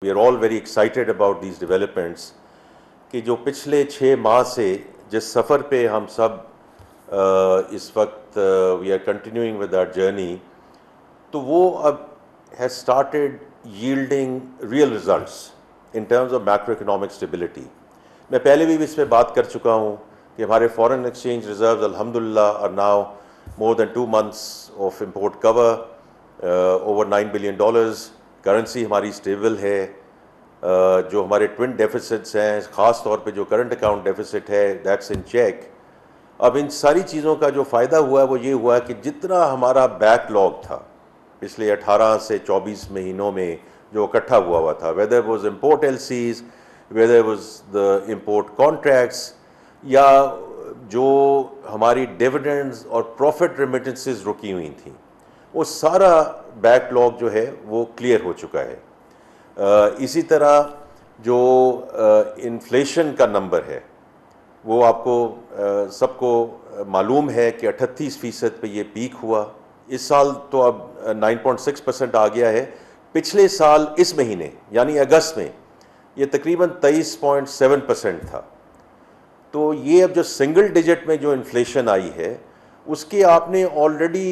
We are all very excited about these developments कि जो पिछले 6 माह से जिस सफ़र पे हम सब इस वक्त we are continuing with our journey, तो वो अब has started yielding real results in terms of macro economic stability. मैं पहले भी इस पर बात कर चुका हूँ कि हमारे फॉरेन एक्सचेंज रिजर्व्स अल्हम्दुलिल्लाह are now more than 2 months of import cover, over $9 billion। Currency हमारी स्टेबल है। जो हमारे ट्विन डेफिसिट्स हैं, ख़ास तौर पे जो करंट अकाउंट डेफिसिट है, दैट्स इन चेक। अब इन सारी चीज़ों का जो फ़ायदा हुआ है वो ये हुआ कि जितना हमारा बैकलॉग था पिछले 18 से 24 महीनों में जो इकट्ठा हुआ था, whether was import LCs, whether was the import contracts, या जो हमारी डिविडेंड्स और प्रॉफिट रेमिटेंसेस रुकी हुई थी, वो सारा बैकलॉग जो है वो क्लियर हो चुका है। इसी तरह जो इन्फ्लेशन का नंबर है वो आपको सबको मालूम है कि 38% पे ये पीक हुआ। इस साल तो अब 9.6% आ गया है। पिछले साल इस महीने यानी अगस्त में ये तकरीबन 23.7% था। तो ये अब जो सिंगल डिजिट में जो इन्फ्लेशन आई है उसके आपने ऑलरेडी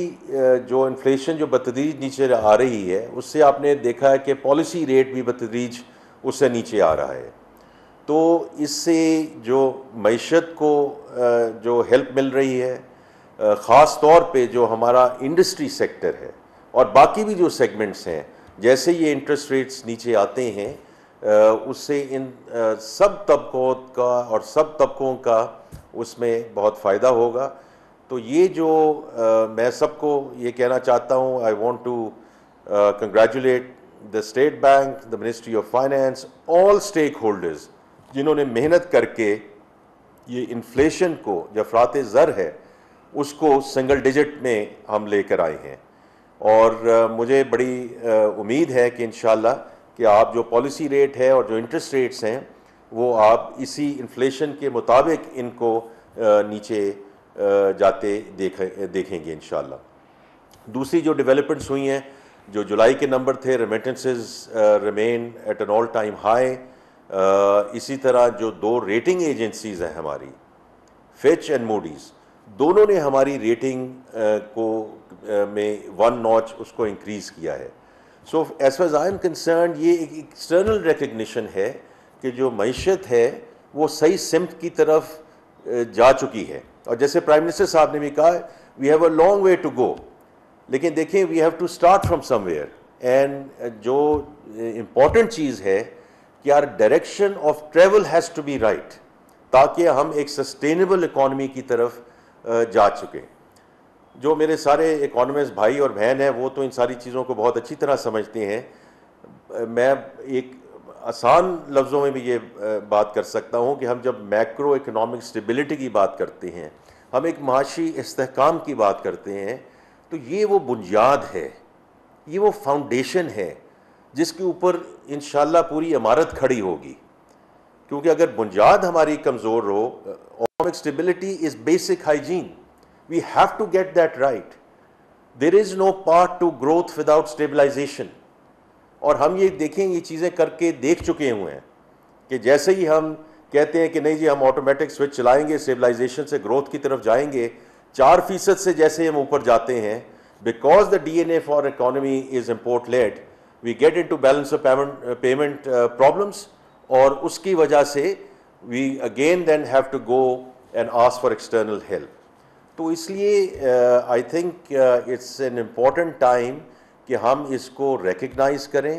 जो इन्फ्लेशन जो बतदरीज नीचे आ रही है उससे आपने देखा है कि पॉलिसी रेट भी बतदरीज उससे नीचे आ रहा है। तो इससे जो मईशत को जो हेल्प मिल रही है, ख़ास तौर पे जो हमारा इंडस्ट्री सेक्टर है और बाकी भी जो सेगमेंट्स हैं, जैसे ये इंटरेस्ट रेट्स नीचे आते हैं उससे इन सब तबकों का और सब तबकों का उसमें बहुत फ़ायदा होगा। तो ये जो मैं सबको ये कहना चाहता हूँ, I want to congratulate the State Bank, the Ministry of Finance, all stakeholders जिन्होंने मेहनत करके ये इन्फ्लेशन को जो अफरात ज़र है उसको सिंगल डिजिट में हम लेकर आए हैं। और मुझे बड़ी उम्मीद है कि इंशाल्लाह कि आप जो पॉलिसी रेट है और जो इंटरेस्ट रेट्स हैं वो आप इसी इन्फ्लेशन के मुताबिक इनको नीचे जाते देखेंगे इंशाल्लाह। दूसरी जो डेवलपमेंट्स हुई हैं, जो जुलाई के नंबर थे, remittances remain at an all time high. इसी तरह जो 2 रेटिंग एजेंसीज़ हैं हमारी, फिच एंड मूडीज़, दोनों ने हमारी रेटिंग को में 1 नॉच उसको इंक्रीज़ किया है। So as far as I am concern ये एक एक्सटर्नल रिकग्निशन है कि जो मईशत है वो सही सिमत की तरफ जा चुकी है। और जैसे प्राइम मिनिस्टर साहब ने भी कहा, we have a long way to go, लेकिन देखें we have to start from somewhere. And जो इम्पॉर्टेंट चीज़ है कि our direction of travel has to be right, ताकि हम एक सस्टेनेबल इकॉनमी की तरफ जा चुके। जो मेरे सारे इकोनॉमिस्ट भाई और बहन हैं वो तो इन सारी चीज़ों को बहुत अच्छी तरह समझते हैं। मैं एक आसान लफ्ज़ों में भी ये बात कर सकता हूँ कि हम जब मैक्रो इकोनॉमिक स्टेबिलिटी की बात करते हैं, हम एक माशी इस्तेहकाम की बात करते हैं, तो ये वो बुनियाद है, ये वो फाउंडेशन है जिसके ऊपर इंशाल्लाह पूरी इमारत खड़ी होगी। क्योंकि अगर बुनियाद हमारी कमज़ोर हो, economic stability is basic hygiene, we have to get that right. There is no path to growth without stabilization. और हम ये देखें, ये चीज़ें करके देख चुके हुए हैं कि जैसे ही हम कहते हैं कि नहीं जी हम ऑटोमेटिक स्विच चलाएंगे, स्टेबलाइजेशन से ग्रोथ की तरफ जाएंगे, 4% से जैसे हम ऊपर जाते हैं, because the DNA for economy is import led, we get into balance of payment problems, और उसकी वजह से we again then have to go and ask for external help. तो इसलिए I think it's an important time कि हम इसको recognize करें,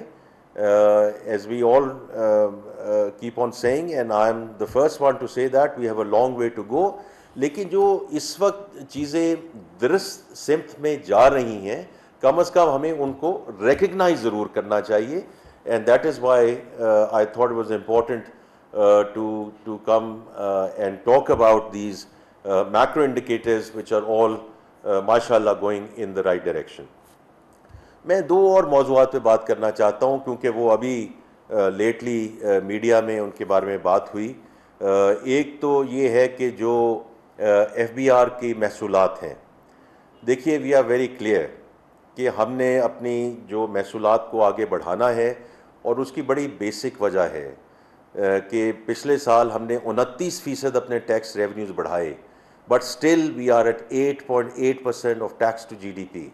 as we all keep on saying, and I am the first one to say that we have a long way to go. लेकिन जो इस वक्त चीज़ें दुरुस्त सिमत में जा रही हैं, कम अज़ कम हमें उनको रिकग्नाइज ज़रूर करना चाहिए। And that is why I thought it was important to come and talk about these macro indicators which are all माशाल्लाह going in the right direction. मैं 2 और मौज़ूआत पे बात करना चाहता हूँ क्योंकि वो अभी लेटली मीडिया में उनके बारे में बात हुई। एक तो ये है कि जो FBR की महसूलात हैं, देखिए वी आर वेरी क्लियर कि हमने अपनी जो महसूलात को आगे बढ़ाना है और उसकी बड़ी बेसिक वजह है कि पिछले साल हमने 29% अपने टैक्स रेवेन्यूज़ बढ़ाए, but still we are at 8.8% of tax to GDP.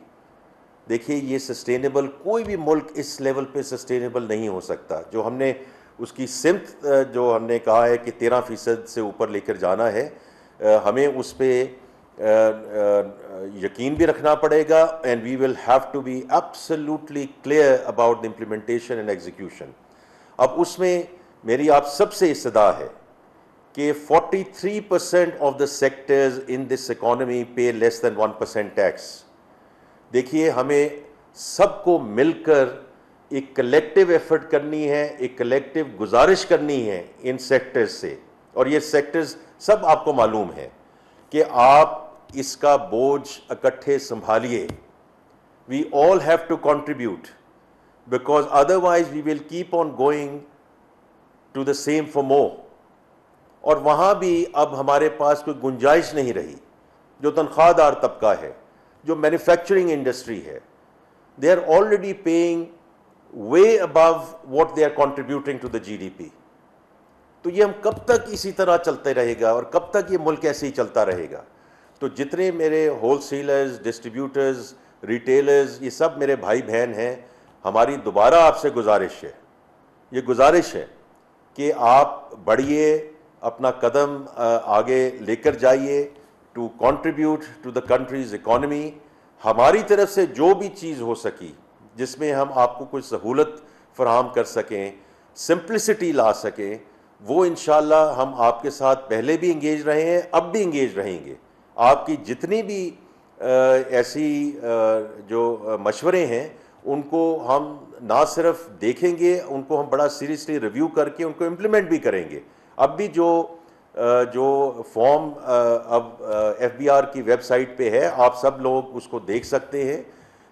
देखिए ये सस्टेनेबल, कोई भी मुल्क इस लेवल पे सस्टेनेबल नहीं हो सकता। जो हमने उसकी सिमत जो हमने कहा है कि 13% से ऊपर लेकर जाना है, हमें उस पर यकीन भी रखना पड़ेगा, and we will have to be absolutely clear about the implementation and execution. अब उसमें मेरी आप सबसे इस्तदा है कि 43% of the sectors in this economy pay less than 1% tax. देखिए हमें सबको मिलकर एक कलेक्टिव एफर्ट करनी है, एक कलेक्टिव गुजारिश करनी है इन सेक्टर्स से, और ये सेक्टर्स सब आपको मालूम है कि आप इसका बोझ इकट्ठे संभालिए। We all have to contribute, because otherwise we will keep on going to the same for more. और वहाँ भी अब हमारे पास कोई गुंजाइश नहीं रही। जो तनख्वाहदार तबका है, जो मैन्युफैक्चरिंग इंडस्ट्री है, they are already paying way above what they are contributing to the GDP. तो ये हम कब तक इसी तरह चलते रहेगा और कब तक ये मुल्क ऐसे ही चलता रहेगा? तो जितने मेरे होलसेलर्स, डिस्ट्रीब्यूटर्स, रिटेलर्स, ये सब मेरे भाई बहन हैं, हमारी दोबारा आपसे गुजारिश है, ये गुजारिश है कि आप बढ़िए, अपना कदम आगे लेकर जाइए to contribute to the country's economy. हमारी तरफ से जो भी चीज़ हो सकी जिसमें हम आपको कोई सहूलत फराहम कर सकें, सिंप्लिसिटी ला सकें, वो इंशाल्लाह हम आपके साथ पहले भी इंगेज रहे हैं, अब भी इंगेज रहेंगे। आपकी जितनी भी ऐसी जो मशवरे हैं उनको हम ना सिर्फ देखेंगे, उनको हम बड़ा सीरियसली रिव्यू करके उनको इम्प्लीमेंट भी करेंगे। अब भी जो फॉर्म अब FBR की वेबसाइट पे है, आप सब लोग उसको देख सकते हैं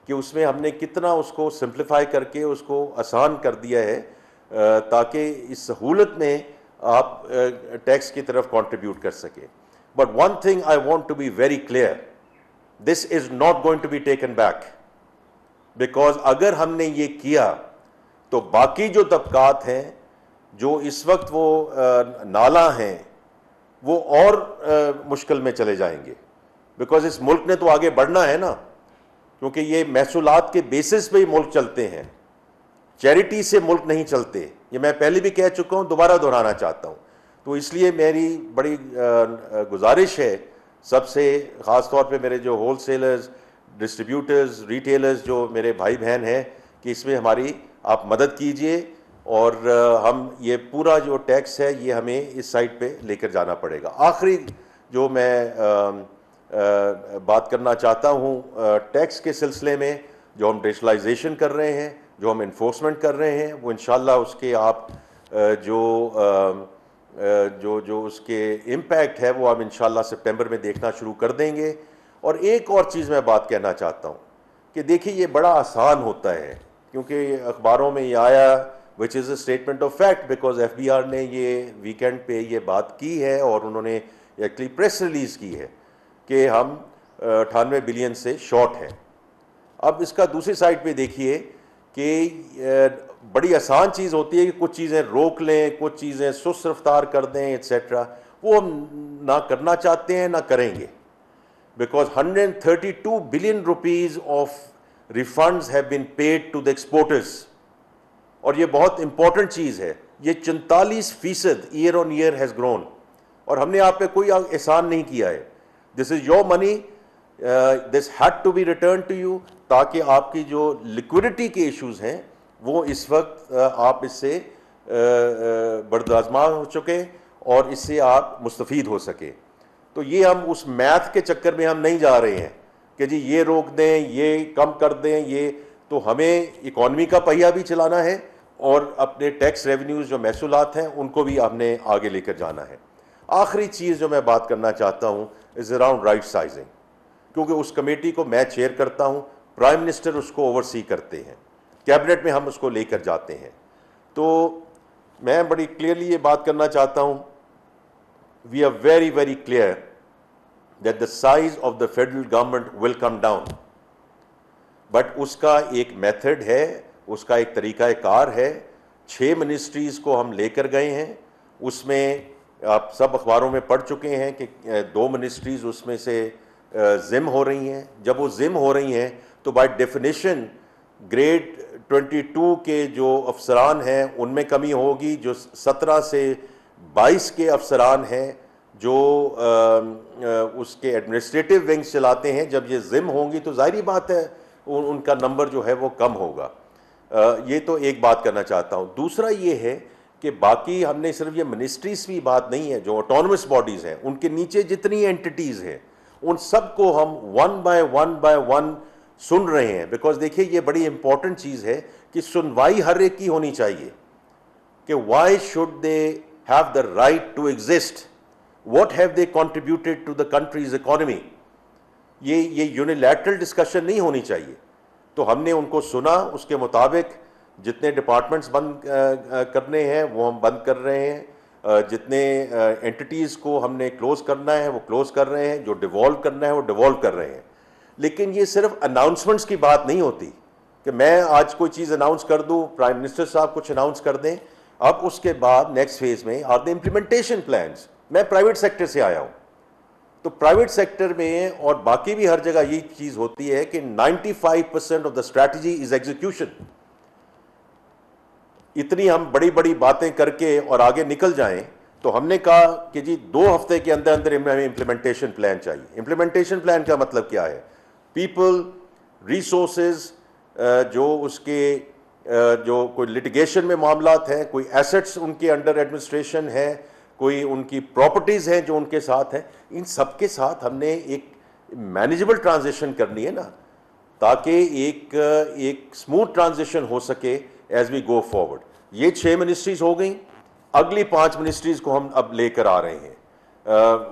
कि उसमें हमने कितना उसको सिंप्लीफाई करके उसको आसान कर दिया है, ताकि इस सहूलत में आप टैक्स की तरफ कंट्रीब्यूट कर सकें। But one thing I want to be very clear, this is not going to be taken back, because अगर हमने ये किया तो बाकी जो तबकात हैं, जो इस वक्त वो नाला हैं, वो और मुश्किल में चले जाएंगे। बिकॉज इस मुल्क ने तो आगे बढ़ना है ना, क्योंकि ये महसूलात के बेसिस पे ही मुल्क चलते हैं, चैरिटी से मुल्क नहीं चलते। ये मैं पहले भी कह चुका हूँ, दोबारा दोहराना चाहता हूँ। तो इसलिए मेरी बड़ी गुजारिश है सबसे, ख़ास तौर पे मेरे जो होलसेलर्स, डिस्ट्रीब्यूटर्स, रिटेलर्स जो मेरे भाई बहन हैं, कि इसमें हमारी आप मदद कीजिए, और हम ये पूरा जो टैक्स है ये हमें इस साइड पे लेकर जाना पड़ेगा। आखिरी जो मैं बात करना चाहता हूँ टैक्स के सिलसिले में, जो हम डिजिटलाइजेशन कर रहे हैं, जो हम इन्फोर्समेंट कर रहे हैं, वो इंशाल्लाह उसके आप जो उसके इम्पैक्ट है वो हम इंशाल्लाह सितंबर में देखना शुरू कर देंगे। और एक और चीज़ मैं बात कहना चाहता हूँ कि देखिए ये बड़ा आसान होता है, क्योंकि अखबारों में ये आया, which is a statement of fact, because FBR ने ये वीकेंड पे ये बात की है और उन्होंने एक्चुअली प्रेस रिलीज़ की है कि हम 98 बिलियन से शॉर्ट हैं। अब इसका दूसरी साइड पे देखिए कि बड़ी आसान चीज़ होती है कि कुछ चीज़ें रोक लें, कुछ चीज़ें सुस्त रफ्तार कर दें, एट्सेट्रा। वो हम ना करना चाहते हैं, ना करेंगे, because 132 billion rupees of refunds have been paid to the exporters. और ये बहुत इंपॉर्टेंट चीज़ है, ये 44% year on year has grown, और हमने आप पे कोई एहसान नहीं किया है। This is your money, this had to be return to you, ताकि आपकी जो लिक्विडिटी के इश्यूज़ हैं वो इस वक्त आप इससे बर्दाश्त हो चुके और इससे आप मुस्तफ़ीद हो सके। तो ये हम उस मैथ के चक्कर में हम नहीं जा रहे हैं कि जी ये रोक दें, ये कम कर दें, ये तो हमें इकॉनमी का पहिया भी चलाना है और अपने टैक्स रेवेन्यूज़ जो महसूलात हैं उनको भी हमने आगे लेकर जाना है। आखिरी चीज़ जो मैं बात करना चाहता हूँ इज़ अराउंड राइट साइजिंग, क्योंकि उस कमेटी को मैं चेयर करता हूँ, प्राइम मिनिस्टर उसको ओवरसी करते हैं, कैबिनेट में हम उसको लेकर जाते हैं। तो मैं बड़ी क्लियरली ये बात करना चाहता हूँ, we are very very clear that the size of the federal government will come down, but उसका एक मेथड है, उसका एक तरीक़ाकार है 6 मिनिस्ट्रीज़ को हम लेकर गए हैं। उसमें आप सब अखबारों में पढ़ चुके हैं कि 2 मिनिस्ट्रीज़ उसमें से ज़िम हो रही हैं। जब वो ज़िम हो रही हैं तो बाय डेफिनेशन ग्रेड 22 के जो अफसरान हैं उनमें कमी होगी। जो 17 से 22 के अफसरान हैं जो उसके एडमिनिस्ट्रेटिव विंग्स चलाते हैं, जब ये ज़िम होंगी तो ज़ाहिरी बात है उनका नंबर जो है वो कम होगा। ये तो एक बात करना चाहता हूँ। दूसरा ये है कि बाकी हमने सिर्फ ये मिनिस्ट्रीज़ की बात नहीं है, जो ऑटोनमस बॉडीज़ हैं उनके नीचे जितनी एंटिटीज़ हैं उन सब को हम वन बाय वन सुन रहे हैं। बिकॉज देखिए ये बड़ी इंपॉर्टेंट चीज़ है कि सुनवाई हर एक की होनी चाहिए कि why should they have the right to exist, what have they contributed to the country's economy. ये यूनिलैटरल डिस्कशन नहीं होनी चाहिए। तो हमने उनको सुना, उसके मुताबिक जितने डिपार्टमेंट्स बंद करने हैं वो हम बंद कर रहे हैं, जितने एंटिटीज़ को हमने क्लोज़ करना है वो क्लोज़ कर रहे हैं, जो डिवॉल्व करना है वो डिवॉल्व कर रहे हैं। लेकिन ये सिर्फ अनाउंसमेंट्स की बात नहीं होती कि मैं आज कोई चीज़ अनाउंस कर दूं, प्राइम मिनिस्टर साहब कुछ अनाउंस कर दें। अब उसके बाद नेक्स्ट फेज़ में आर द इम्प्लीमेंटेशन प्लान्स। मैं प्राइवेट सेक्टर से आया हूँ, तो प्राइवेट सेक्टर में और बाकी भी हर जगह ये चीज़ होती है कि 95% of the strategy is execution. इतनी हम बड़ी बड़ी बातें करके और आगे निकल जाएं, तो हमने कहा कि जी 2 हफ्ते के अंदर अंदर हमें इम्प्लीमेंटेशन प्लान चाहिए। इम्प्लीमेंटेशन प्लान का मतलब क्या है? पीपल, रिसोर्सेज, जो उसके जो कोई लिटिगेशन में मामलात हैं, कोई एसेट्स उनके अंडर एडमिनिस्ट्रेशन है, कोई उनकी प्रॉपर्टीज़ हैं जो उनके साथ हैं, इन सब के साथ हमने एक मैनेजेबल ट्रांजिशन करनी है ना, ताकि एक स्मूथ ट्रांजिशन हो सके एज वी गो फॉरवर्ड। ये 6 मिनिस्ट्रीज़ हो गई, अगली 5 मिनिस्ट्रीज़ को हम अब लेकर आ रहे हैं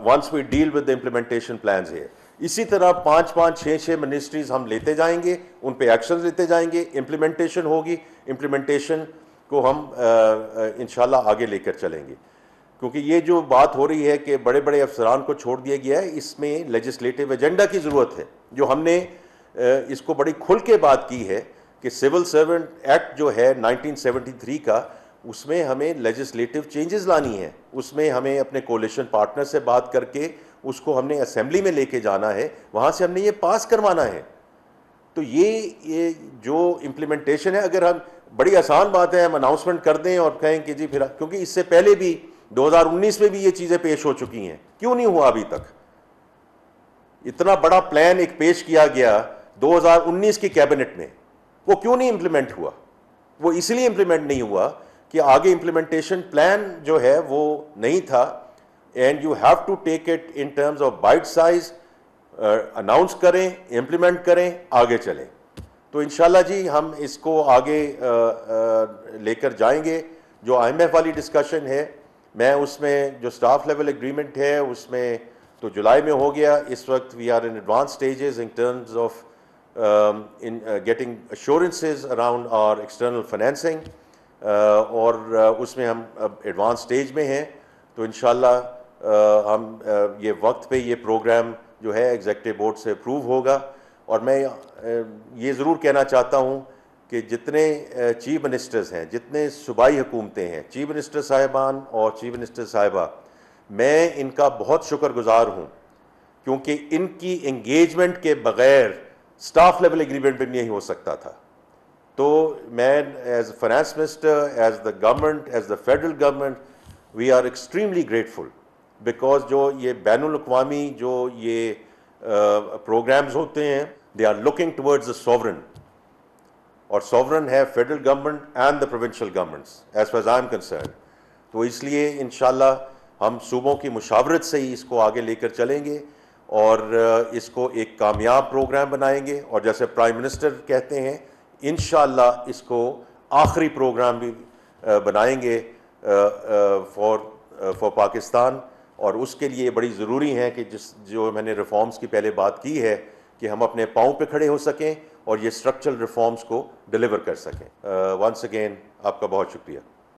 once we deal with the implementation plans है। इसी तरह 5-5, 6-6 मिनिस्ट्रीज़ हम लेते जाएंगे, उन पे एक्शन लेते जाएंगे, इम्प्लीमेंटेशन होगी, इम्प्लीमेंटेशन को हम इंशाल्लाह आगे लेकर चलेंगे। क्योंकि ये जो बात हो रही है कि बड़े बड़े अफसरान को छोड़ दिया गया है, इसमें लेजिस्लेटिव एजेंडा की ज़रूरत है। जो हमने इसको बड़ी खुल के बात की है कि सिविल सर्वेंट एक्ट जो है 1973 का, उसमें हमें लेजिस्लेटिव चेंजेस लानी है। उसमें हमें अपने कोलिशन पार्टनर से बात करके उसको हमने असेंबली में लेके जाना है, वहाँ से हमने ये पास करवाना है। तो ये जो इम्प्लीमेंटेशन है, अगर हम बड़ी आसान बात है हम अनाउंसमेंट कर दें और कहें कि जी फिर, क्योंकि इससे पहले भी 2019 में भी ये चीज़ें पेश हो चुकी हैं, क्यों नहीं हुआ अभी तक? इतना बड़ा प्लान एक पेश किया गया 2019 की कैबिनेट में, वो क्यों नहीं इंप्लीमेंट हुआ? वो इसलिए इंप्लीमेंट नहीं हुआ कि आगे इंप्लीमेंटेशन प्लान जो है वो नहीं था। And you have to take it in terms of bite size, announce करें, इंप्लीमेंट करें, आगे चलें। तो इंशाल्लाह जी हम इसको आगे लेकर जाएंगे। जो IMF वाली डिस्कशन है, मैं उसमें जो स्टाफ लेवल एग्रीमेंट है उसमें तो जुलाई में हो गया। इस वक्त we are in advance stages in terms of in getting assurances around our external financing, और उसमें हम अब एडवांस स्टेज में हैं। तो इंशाल्लाह हम ये वक्त पे ये प्रोग्राम जो है एग्जीक्यूटिव बोर्ड से अप्रूव होगा। और मैं ये ज़रूर कहना चाहता हूँ कि जितने चीफ मिनिस्टर्स हैं, जितने सूबाई हुकूमतें हैं, चीफ मिनिस्टर साहिबान और चीफ मिनिस्टर साहिबा, मैं इनका बहुत शुक्रगुजार हूँ, क्योंकि इनकी इंगेजमेंट के बग़ैर स्टाफ लेवल एग्रीमेंट भी नहीं हो सकता था। तो मैं as finance minister, as the government, as the federal government, we are extremely grateful, because जो ये बैनुल अक़वामी जो ये प्रोग्राम्स होते हैं, they are looking towards the sovereign, और सॉवरन है federal government and the provincial governments as far as I am concern. तो इसलिए इंशाल्लाह हम सूबों की मुशावरत से ही इसको आगे लेकर चलेंगे और इसको एक कामयाब प्रोग्राम बनाएंगे। और जैसे प्राइम मिनिस्टर कहते हैं, इंशाल्लाह इसको आखिरी प्रोग्राम भी बनाएंगे फॉर पाकिस्तान। और उसके लिए बड़ी ज़रूरी है कि जो मैंने रिफॉर्म्स की पहले बात की है कि हम अपने पाँव पे खड़े हो सकें और ये स्ट्रक्चरल रिफॉर्म्स को डिलीवर कर सकें। वंस अगेन आपका बहुत शुक्रिया।